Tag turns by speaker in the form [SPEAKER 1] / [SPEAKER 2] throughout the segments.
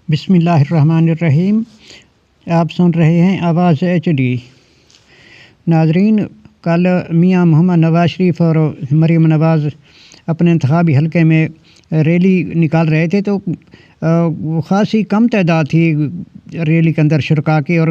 [SPEAKER 1] بسم اللہ الرحمن الرحیم۔ آپ سن رہے ہیں آواز HD۔ ناظرین، کل میاں محمد نواز شریف اور مریم نواز اپنے انتخابی حلقے میں ریلی نکال رہے تھے، تو خاصی کم تعداد تھی ریلی کے اندر شرکاء کی، اور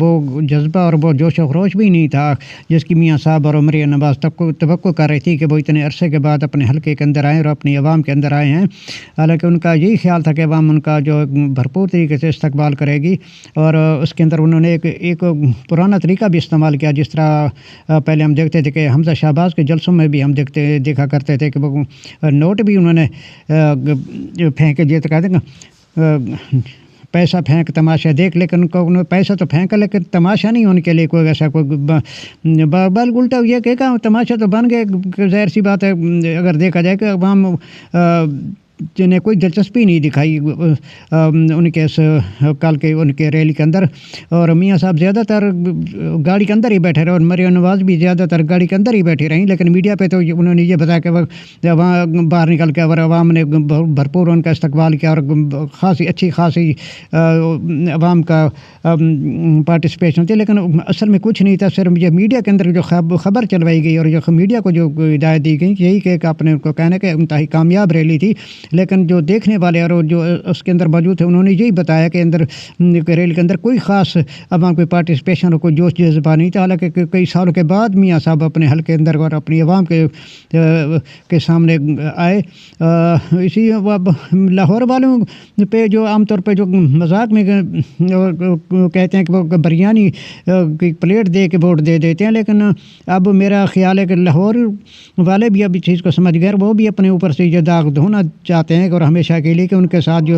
[SPEAKER 1] وہ جذبہ اور وہ جوش و خروش بھی نہیں تھا جس کی میاں صاحب اور مریم نواز توقع کر رہی تھی کہ وہ اتنے عرصے کے بعد اپنے حلقے کے اندر آئیں اور اپنی عوام کے اندر آئے ہیں۔ حالانکہ ان کا یہی خیال تھا کہ عوام ان کا جو بھرپور طریقے سے استقبال کرے گی، اور اس کے اندر انہوں نے ایک پرانا طریقہ بھی استعمال کیا، جس طرح پہلے ہم دیکھتے تھے کہ حمزہ شہباز کے جلسوں میں بھی ہم دیکھا کرتے تھے کہ وہ نوٹ بھی انہوں نے پھینکے، جیسے کہتے ہیں پیسہ پھینک تماشا دیکھ، لیکن ان کو پیسہ تو پھینکا لیکن تماشا نہیں ان کے لیے کوئی ایسا کوئی بل الٹا یہ کہ تماشا تو بن گئے۔ ظاہر سی بات ہے، اگر دیکھا جائے کہ عوام جنہیں کوئی دلچسپی نہیں دکھائی ان کے کل کے ان کے ریلی کے اندر، اور میاں صاحب زیادہ تر گاڑی کے اندر ہی بیٹھے رہے، اور مریم نواز بھی زیادہ تر گاڑی کے اندر ہی بیٹھی رہیں، لیکن میڈیا پہ تو انہوں نے یہ بتایا کہ وہاں باہر نکل کے اور عوام نے بھرپور ان کا استقبال کیا، اور اچھی خاصی عوام کا پارٹیسپیشن تھی، لیکن اصل میں کچھ نہیں تھا۔ صرف یہ میڈیا کے اندر جو خبر چلوائی گئی اور جو میڈیا کو جو ہدایت دی گئی، یہی کہ آپ نے ان کو کہنا کہ انتہائی کامیاب ریلی تھی، لیکن جو دیکھنے والے اور جو اس کے اندر موجود تھے انہوں نے یہی بتایا کہ ریل کے اندر کوئی خاص عوام کوئی پارٹیسپیشن اور کوئی جوش جذبہ نہیں تھا۔ حالانکہ کئی سالوں کے بعد میاں صاحب اپنے حلقے اندر اور اپنی عوام کے سامنے آئے۔ اسی لاہور والوں پہ جو عام طور پہ جو مذاق میں کہتے ہیں کہ وہ بریانی کی پلیٹ دے کے ووٹ دے دیتے ہیں، لیکن اب میرا خیال ہے کہ لاہور والے بھی اب اس چیز کو سمجھ گئے، وہ بھی اپنے اوپر سے یہ داغ دھونا چاہتے ہیں اور ہمیشہ کے لیے کہ ان کے ساتھ جو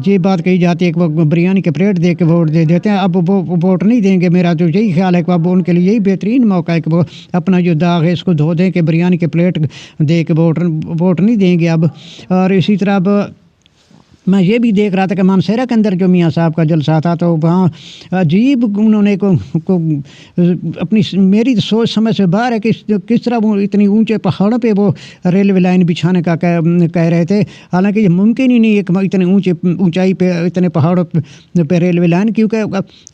[SPEAKER 1] یہ بات کہی جاتی ہے کہ وہ بریانی کے پلیٹ دے کے ووٹ دے دیتے ہیں، اب وہ ووٹ نہیں دیں گے۔ میرا جو یہی خیال ہے کہ اب ان کے لیے یہی بہترین موقع ہے کہ وہ اپنا جو داغ ہے اس کو دھو دیں کہ بریانی کے پلیٹ دے کے ووٹ نہیں دیں گے اب۔ اور اسی طرح اب میں یہ بھی دیکھ رہا تھا کہ مانسہرہ کے اندر جو میاں صاحب کا جلسہ تھا، تو وہاں عجیب انہوں نے اپنی میری سوچ سمجھ سے باہر ہے کہ کس طرح وہ اتنی اونچے پہاڑوں پہ وہ ریلوے لائن بچھانے کا کہہ رہے تھے، حالانکہ یہ ممکن ہی نہیں ہے کہ اتنے اونچائی پہ اتنے پہاڑوں پہ ریلوے لائن، کیونکہ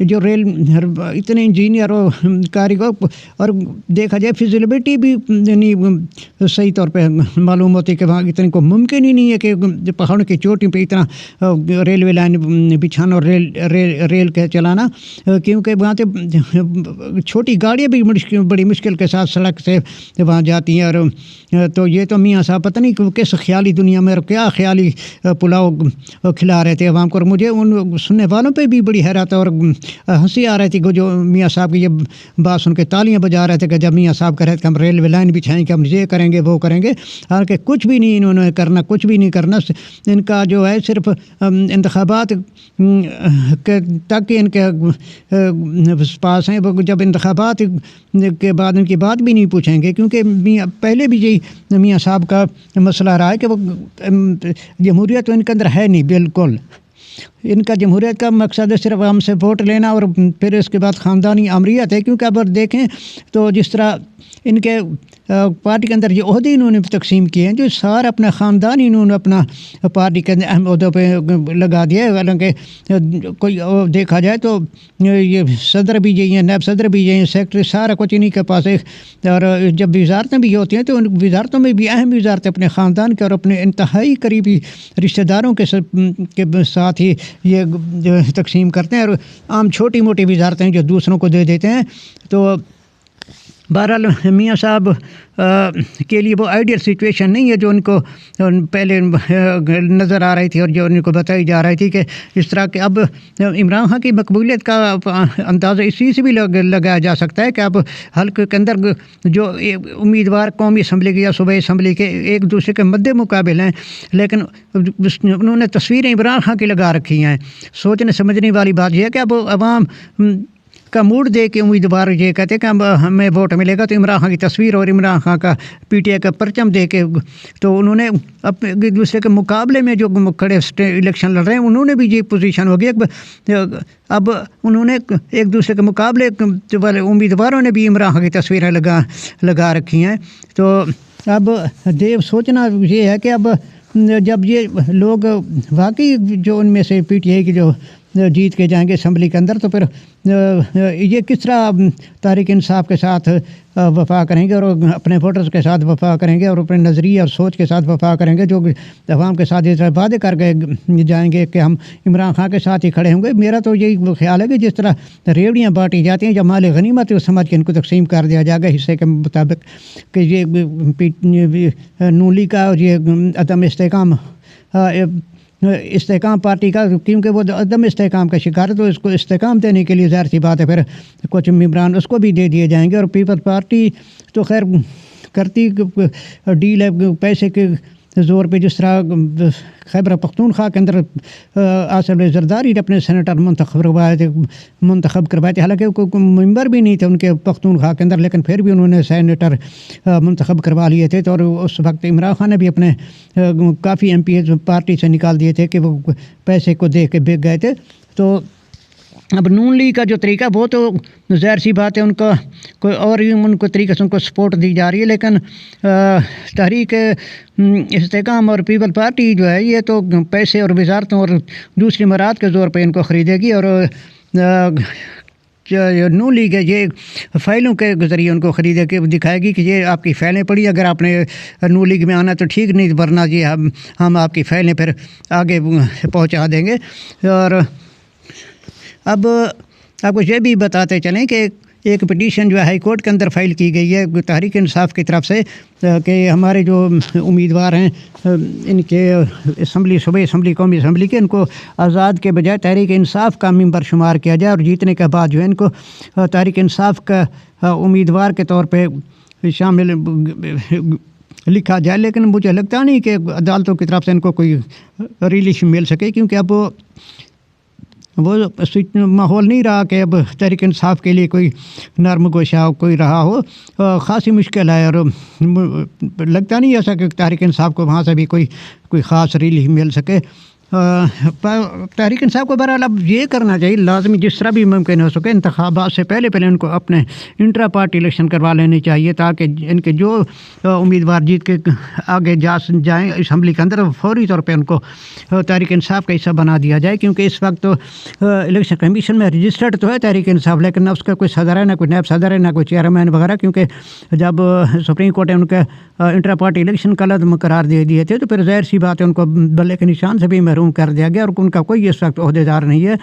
[SPEAKER 1] جو اتنے انجینئر اور کاریگر اور دیکھا جائے فیزیبلٹی بھی نہیں صحیح طور پہ معلوم ہوتی کہ وہاں اتنے کو ممکن ہی نہیں ہے کہ پہاڑوں کی چوٹی پہ اتنا ریلوے لائن بچھانا اور ریل کے چلانا، کیونکہ وہاں سے چھوٹی گاڑیاں بھی بڑی مشکل کے ساتھ سڑک سے وہاں جاتی ہیں۔ اور تو یہ تو میاں صاحب پتہ نہیں کس خیالی دنیا میں اور کیا خیالی پلاؤ کھلا رہے تھے عوام کو، اور مجھے ان سننے والوں پہ بھی بڑی حیرت اور ہنسی آ رہی تھی کہ جو میاں صاحب کی یہ بات سن کے تالیاں بجا رہے تھے کہ جب میاں صاحب کہہ رہے تھے کہ ہم ریلوے لائن بچھائیں گے، ہم یہ کریں گے وہ کریں گے، حالانکہ کچھ بھی نہیں انہوں نے کرنا، کچھ بھی نہیں کرنا۔ ان کا جو ہے صرف انتخابات تک ان کے پاس ہیں، وہ جب انتخابات کے بعد ان کی بات بھی نہیں پوچھیں گے، کیونکہ پہلے بھی یہی میاں صاحب کا مسئلہ رہا ہے کہ وہ جمہوریت تو ان کے اندر ہے نہیں بالکل۔ ان کا جمہوریت کا مقصد ہے صرف ہم سے ووٹ لینا اور پھر اس کے بعد خاندانی امریت ہے، کیونکہ اب دیکھیں تو جس طرح ان کے پارٹی کے اندر جو عہدے انہوں نے تقسیم کیے ہیں، جو سارا اپنا خاندان انہوں نے اپنا پارٹی کے اندر اہم عہدوں پہ لگا دیا ہے، حالانکہ کوئی دیکھا جائے تو یہ صدر بھی یہی ہیں، نائب صدر بھی یہی ہیں، سیکرٹری سارا کچھ انہیں کے پاس ہے۔ اور جب وزارتیں بھی ہوتی ہیں تو ان وزارتوں میں بھی اہم وزارتیں اپنے خاندان کے اور اپنے انتہائی قریبی رشتہ داروں کے ساتھ ہی یہ تقسیم کرتے ہیں، اور عام چھوٹی موٹی وزارتیں جو دوسروں کو دے دیتے ہیں۔ تو بہرحال میاں صاحب کے لیے وہ آئیڈیل سچویشن نہیں ہے جو ان کو پہلے نظر آ رہی تھی اور جو ان کو بتائی جا رہی تھی، کہ اس طرح کہ اب عمران خان کی مقبولیت کا اندازہ اسی سے بھی لگایا جا سکتا ہے کہ اب حلقے کے اندر جو امیدوار قومی اسمبلی کے یا صوبائی اسمبلی کے ایک دوسرے کے مد مقابل ہیں، لیکن انہوں نے تصویریں عمران خان کی لگا رکھی ہیں۔ سوچنے سمجھنے والی بات یہ ہے کہ اب عوام کا موڈ دے کے امیدوار یہ کہتے ہیں کہ ہمیں ووٹ ملے گا تو عمران خان کی تصویر اور عمران خان کا PTI کا پرچم دے کے، تو انہوں نے ایک دوسرے کے مقابلے میں جو کھڑے الیکشن لڑ رہے ہیں انہوں نے بھی یہ پوزیشن ہوگی۔ اب انہوں نے ایک دوسرے کے مقابلے والے امیدواروں نے بھی عمران خان کی تصویریں لگا رکھی ہیں۔ تو اب سوچنا یہ ہے کہ اب جب یہ لوگ واقعی جو ان میں سے پی ٹی آئی کی جو جیت کے جائیں گے اسمبلی کے اندر، تو پھر یہ کس طرح تحریک انصاف کے ساتھ وفا کریں گے اور اپنے ووٹرز کے ساتھ وفا کریں گے اور اپنے نظریے اور سوچ کے ساتھ وفا کریں گے جو عوام کے ساتھ اس طرح وعدے کر کے جائیں گے کہ ہم عمران خان کے ساتھ ہی کھڑے ہوں گے۔ میرا تو یہی خیال ہے کہ جس طرح ریوڑیاں بانٹی جاتی ہیں جب مال غنیمت ہے، سمجھ کے ان کو تقسیم کر دیا جائے گا حصے کے مطابق، کہ یہ نون لیگ کا اور یہ عدم استحکام پارٹی کا، کیونکہ وہ عدم استحکام کا شکار ہے، تو اس کو استحکام دینے کے لیے ظاہر سی بات ہے پھر کچھ ممبران اس کو بھی دے دیے جائیں گے۔ اور پیپلز پارٹی تو خیر کرتی ڈیل ہے پیسے کے زور پہ، جس طرح خیبر پختونخوا کے اندر آصف زرداری نے اپنے سینیٹر منتخب کروائے تھے، حالانکہ کوئی ممبر بھی نہیں تھے ان کے پختونخوا کے اندر، لیکن پھر بھی انہوں نے سینیٹر منتخب کروا لیے تھے۔ تو اور اس وقت عمران خان نے بھی اپنے کافی ایم پی پارٹی سے نکال دیے تھے کہ وہ پیسے کو دیکھ کے بک گئے تھے۔ تو اب نون لیگ کا جو طریقہ وہ تو ظاہر سی بات ہے ان کا کوئی اور ہی ان کو طریقے سے ان کو سپورٹ دی جا رہی ہے، لیکن تحریک استحکام اور پیپل پارٹی جو ہے یہ تو پیسے اور وزارتوں اور دوسری مراد کے زور پہ ان کو خریدے گی، اور نون لیگ ہے یہ فائلوں کے ذریعے ان کو خریدے کے دکھائے گی کہ یہ آپ کی فائلیں پڑھی، اگر آپ نے نون لیگ میں آنا تو ٹھیک، نہیں ورنہ جی ہم آپ کی فائلیں پھر آگے پہنچا دیں گے۔ اور اب آپ کو یہ بھی بتاتے چلیں کہ ایک پٹیشن جو ہے ہائی کورٹ کے اندر فائل کی گئی ہے تحریک انصاف کی طرف سے کہ ہمارے جو امیدوار ہیں ان کے اسمبلی صوبائی اسمبلی قومی اسمبلی کے، ان کو آزاد کے بجائے تحریک انصاف کا ممبر شمار کیا جائے، اور جیتنے کے بعد جو ہے ان کو تحریک انصاف کا امیدوار کے طور پہ شامل لکھا جائے۔ لیکن مجھے لگتا نہیں کہ عدالتوں کی طرف سے ان کو کوئی ریلیف مل سکے، کیونکہ اب وہ ماحول نہیں رہا کہ اب تحریک انصاف کے لیے کوئی نرم گوشہ کوئی رہا ہو، خاصی مشکل ہے، اور لگتا نہیں ایسا کہ تحریک انصاف کو وہاں سے بھی کوئی خاص ریلیف مل سکے۔ تحریک انصاف کو بہرحال اب یہ کرنا چاہیے لازمی جس طرح بھی ممکن ہو سکے، انتخابات سے پہلے ان کو اپنے انٹرا پارٹی الیکشن کروا لینے چاہیے، تاکہ ان کے جو امیدوار جیت کے آگے جائیں اسمبلی کے اندر فوری طور پہ ان کو تحریک انصاف کا حصہ بنا دیا جائے، کیونکہ اس وقت تو الیکشن کمیشن میں رجسٹرڈ تو ہے تحریک انصاف، لیکن نہ اس کا کوئی صدر ہے، نہ کوئی نائب صدر ہے، نہ کوئی چیئرمین وغیرہ، کیونکہ جب سپریم کورٹ نے ان کے انٹرا پارٹی الیکشن کا لازم قرار دے دیے تھے، تو پھر ظاہر سی بات ہے ان کو بلے کے نشان سے بھی محروم کر دیا گیا، اور ان کا کوئی اس وقت عہدیدار نہیں ہے۔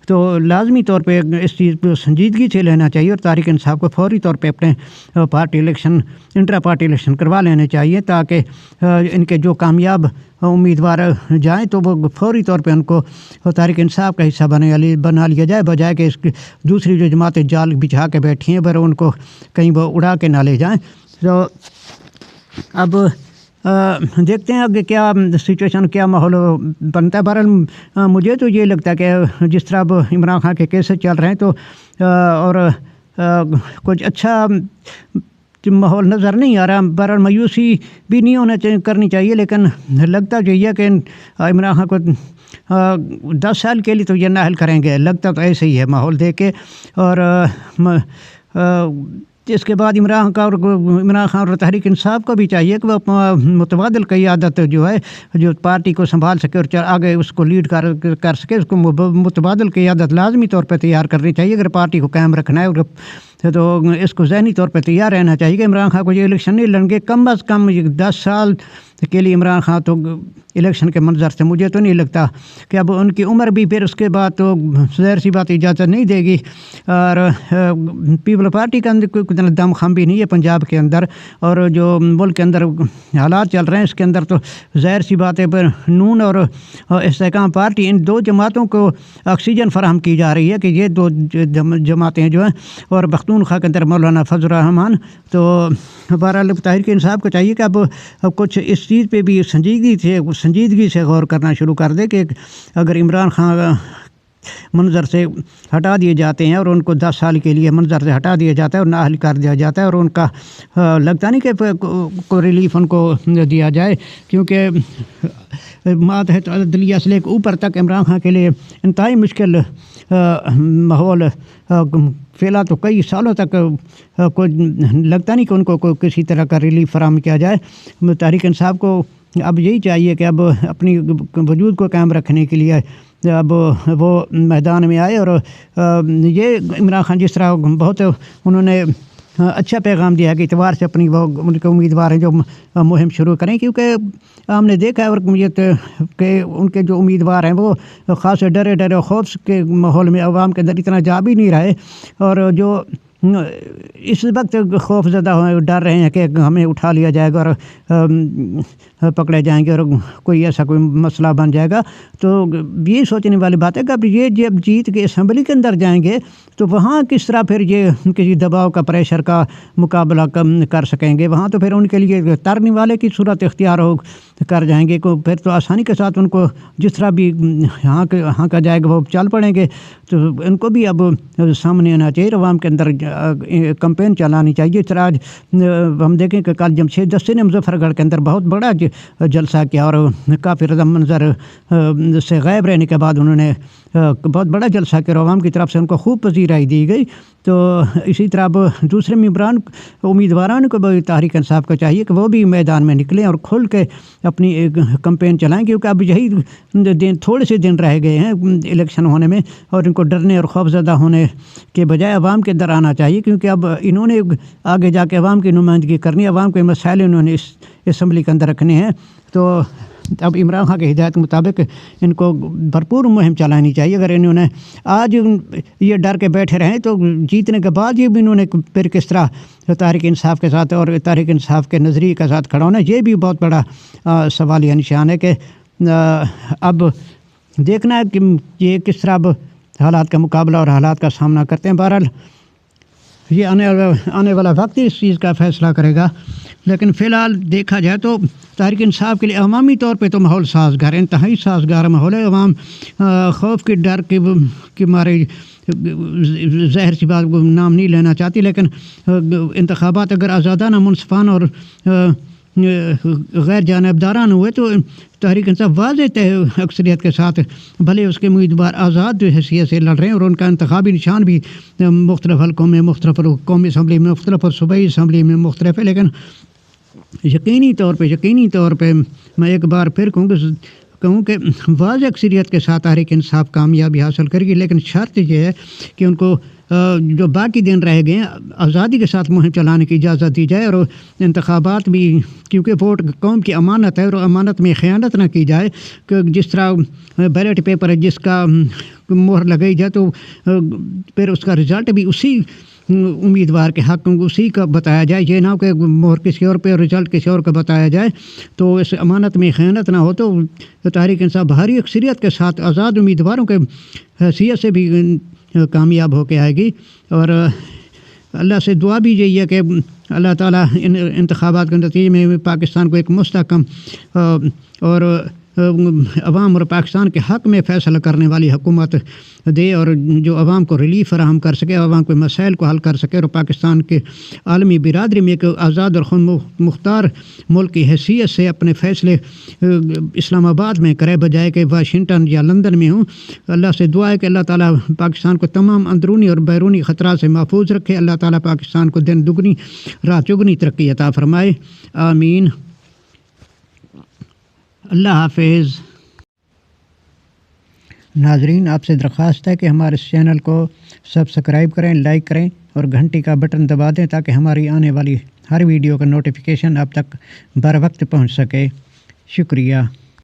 [SPEAKER 1] تو لازمی طور پہ اس چیز کو سنجیدگی سے لینا چاہیے، اور تحریک انصاف کو فوری طور پہ اپنے party election intra party election کروا لینے چاہیے، تاکہ ان کے جو کامیاب امیدوار جائیں تو وہ فوری طور پہ ان کو تحریک انصاف کا حصہ بنا لیا جائے، بجائے کہ اس کی دوسری جو جماعتیں جال بچھا کے بیٹھی ہیں پر ان کو کہیں وہ اڑا کے نہ لے جائیں۔ تو اب دیکھتے ہیں آگے کیا سچویشن کیا ماحول بنتا ہے۔ بہرحال مجھے تو یہ لگتا ہے کہ جس طرح اب عمران خان کے کیسز چل رہے ہیں تو اور کچھ اچھا ماحول نظر نہیں آ رہا۔ بہرحال مایوسی بھی نہیں کرنی چاہیے، لیکن لگتا جو یہ کہ عمران خان کو 10 سال کے لیے تو یہ نااہل کریں گے، لگتا تو ایسے ہی ہے ماحول دیکھ کے۔ اور اس کے بعد عمران خان اور تحریک انصاف کو بھی چاہیے کہ وہ متبادل قیادت جو ہے جو پارٹی کو سنبھال سکے اور آگے اس کو لیڈ کر سکے، اس کو متبادل قیادت لازمی طور پہ تیار کرنی چاہیے اگر پارٹی کو قائم رکھنا ہے، تو اس کو ذہنی طور پہ تیار رہنا چاہیے کہ عمران خان کو یہ الیکشن نہیں لڑیں گے، کم از کم 10 سال کے لیے عمران خان تو الیکشن کے منظر سے مجھے تو نہیں لگتا کہ اب ان کی عمر بھی پھر اس کے بعد تو ظاہر سی بات اجازت نہیں دے گی، اور پیپل پارٹی کا اندر کوئی دم خم بھی نہیں ہے پنجاب کے اندر، اور جو ملک کے اندر حالات چل رہے ہیں اس کے اندر تو ظاہر سی بات ہے پر نون اور استحکام پارٹی ان دو جماعتوں کو آکسیجن فراہم کی جا رہی ہے کہ یہ دو جماعتیں جو ہیں، اور پختونخوا کے اندر مولانا فضل الرحمان۔ تو بہرحال تحریک انصاف کو چاہیے کہ اب کچھ اس چیز پہ بھی سنجیدگی سے غور کرنا شروع کر دے کہ اگر عمران خان منظر سے ہٹا دیے جاتے ہیں اور ان کو 10 سال کے لیے منظر سے ہٹا دیا جاتا ہے اور نااہل کر دیا جاتا ہے، اور ان کا لگتا نہیں کہ کوئی ریلیف ان کو دیا جائے، کیونکہ ماتحت عدلیہ سے لے کے اوپر تک عمران خان کے لیے انتہائی مشکل ماحول فی الحال تو کئی سالوں تک کوئی لگتا نہیں کہ ان کو کوئی کسی طرح کا ریلیف فراہم کیا جائے۔ تحریک انصاف کو اب یہی چاہیے کہ اب اپنی وجود کو قائم رکھنے کے لیے اب وہ میدان میں آئے، اور یہ عمران خان جس طرح بہت انہوں نے اچھا پیغام دیا ہے کہ اعتبار سے اپنی وہ ان کے امیدوار ہیں جو مہم شروع کریں، کیونکہ ہم نے دیکھا ہے اور کہ ان کے جو امیدوار ہیں وہ خاص ڈرے خوف کے ماحول میں عوام کے اندر اتنا جا بھی نہیں رہے، اور جو اس وقت خوف زدہ ڈر رہے ہیں کہ ہمیں اٹھا لیا جائے گا اور پکڑے جائیں گے اور کوئی ایسا کوئی مسئلہ بن جائے گا۔ تو یہ سوچنے والی بات ہے کہ اب یہ جب جیت کے اسمبلی کے اندر جائیں گے تو وہاں کس طرح پھر یہ کسی دباؤ کا پریشر کا مقابلہ کر سکیں گے؟ وہاں تو پھر ان کے لیے ترنے والے کی صورت اختیار کر جائیں گے، کو پھر تو آسانی کے ساتھ ان کو جس طرح بھی ہاں کا جائے گا وہ چل پڑیں گے۔ تو ان کو بھی اب سامنے آنا چاہیے، عوام کے اندر کمپین چلانی چاہیے۔ اس طرح ہم دیکھیں کہ کل جمشید دستے نے مظفر گڑھ کے اندر بہت بڑا جلسہ کیا، اور کافی رقم منظر سے غائب رہنے کے بعد انہوں نے بہت بڑا جلسہ کیا، عوام کی طرف سے ان کو خوب پذیرائی دی گئی۔ تو اسی طرح اب دوسرے ممبران امیدواران کو بھی تحریک انصاف کو چاہیے کہ وہ بھی میدان میں نکلیں اور کھل کے اپنی کمپین چلائیں، کیونکہ اب یہی تھوڑے سے دن رہ گئے ہیں الیکشن ہونے میں، اور ان کو ڈرنے اور خوفزدہ ہونے کے بجائے عوام کے اندر آنا چاہیے، کیونکہ اب انہوں نے آگے جا کے عوام کی نمائندگی کرنی، عوام کے مسائل انہوں نے اس اسمبلی کے اندر رکھنے ہیں۔ تو اب عمران خان کی ہدایت کے مطابق ان کو بھرپور مہم چلانی چاہیے۔ اگر انہوں نے آج یہ ڈر کے بیٹھے رہیں تو جیتنے کے بعد یہ بھی انہوں نے پھر کس طرح تحریک انصاف کے ساتھ اور تحریک انصاف کے نظریے کے ساتھ کھڑا ہونا، یہ بھی بہت بڑا سوالیہ نشان ہے کہ اب دیکھنا ہے کہ یہ کس طرح اب حالات کا مقابلہ اور حالات کا سامنا کرتے ہیں۔ بہرحال یہ آنے والا وقت اس چیز کا فیصلہ کرے گا، لیکن فی الحال دیکھا جائے تو تحریک انصاف کے لیے عوامی طور پہ تو ماحول سازگار ہے، انتہائی سازگار ماحول ہے۔ عوام خوف کے ڈر کے مارے ظاہر سی بات کو نام نہیں لینا چاہتی، لیکن انتخابات اگر آزادانہ، منصفانہ اور غیر جانبدارانہ ہوئے تو تحریک انصاف واضح اکثریت کے ساتھ، بھلے اس کے امیدوار آزاد حیثیت سے لڑ رہے ہیں اور ان کا انتخابی نشان بھی مختلف حلقوں میں مختلف، قومی اسمبلی میں مختلف اور صوبائی اسمبلی میں مختلف ہے، لیکن یقینی طور پہ میں ایک بار پھر کہوں کہ واضح اکثریت کے ساتھ تحریک انصاف کامیابی حاصل کرے گی، لیکن شرط یہ ہے کہ ان کو جو باقی دن رہ گئے ہیں آزادی کے ساتھ مہم چلانے کی اجازت دی جائے، اور انتخابات بھی، کیونکہ ووٹ قوم کی امانت ہے اور امانت میں خیانت نہ کی جائے، کہ جس طرح بیلٹ پیپر ہے جس کا مہر لگائی جائے تو پھر اس کا رزلٹ بھی اسی امیدوار کے حق اسی کا بتایا جائے، یہ نہ ہو کہ مہر کسی اور پہ اور رزلٹ کسی اور کا بتایا جائے، تو اس امانت میں خیانت نہ ہو۔ تو تحریک انصاف بھاری اکثریت کے ساتھ آزاد امیدواروں کے حیثیت سے بھی کامیاب ہو کے آئے گی، اور اللہ سے دعا بھی یہی ہے کہ اللہ تعالیٰ ان انتخابات کے نتیجے میں پاکستان کو ایک مستحکم اور عوام اور پاکستان کے حق میں فیصلہ کرنے والی حکومت دے، اور جو عوام کو ریلیف فراہم کر سکے، عوام کے مسائل کو حل کر سکے، اور پاکستان کے عالمی برادری میں ایک آزاد اور خود مختار ملک کی حیثیت سے اپنے فیصلے اسلام آباد میں کرے، بجائے کہ واشنگٹن یا لندن میں ہوں۔ اللہ سے دعا ہے کہ اللہ تعالیٰ پاکستان کو تمام اندرونی اور بیرونی خطرات سے محفوظ رکھے، اللہ تعالیٰ پاکستان کو دن دگنی رات چگنی ترقی عطا فرمائے، آمین۔ اللہ حافظ۔ ناظرین، آپ سے درخواست ہے کہ ہمارے اس چینل کو سبسکرائب کریں، لائک کریں اور گھنٹی کا بٹن دبا دیں تاکہ ہماری آنے والی ہر ویڈیو کا نوٹیفیکیشن آپ تک بر وقت پہنچ سکے۔ شکریہ۔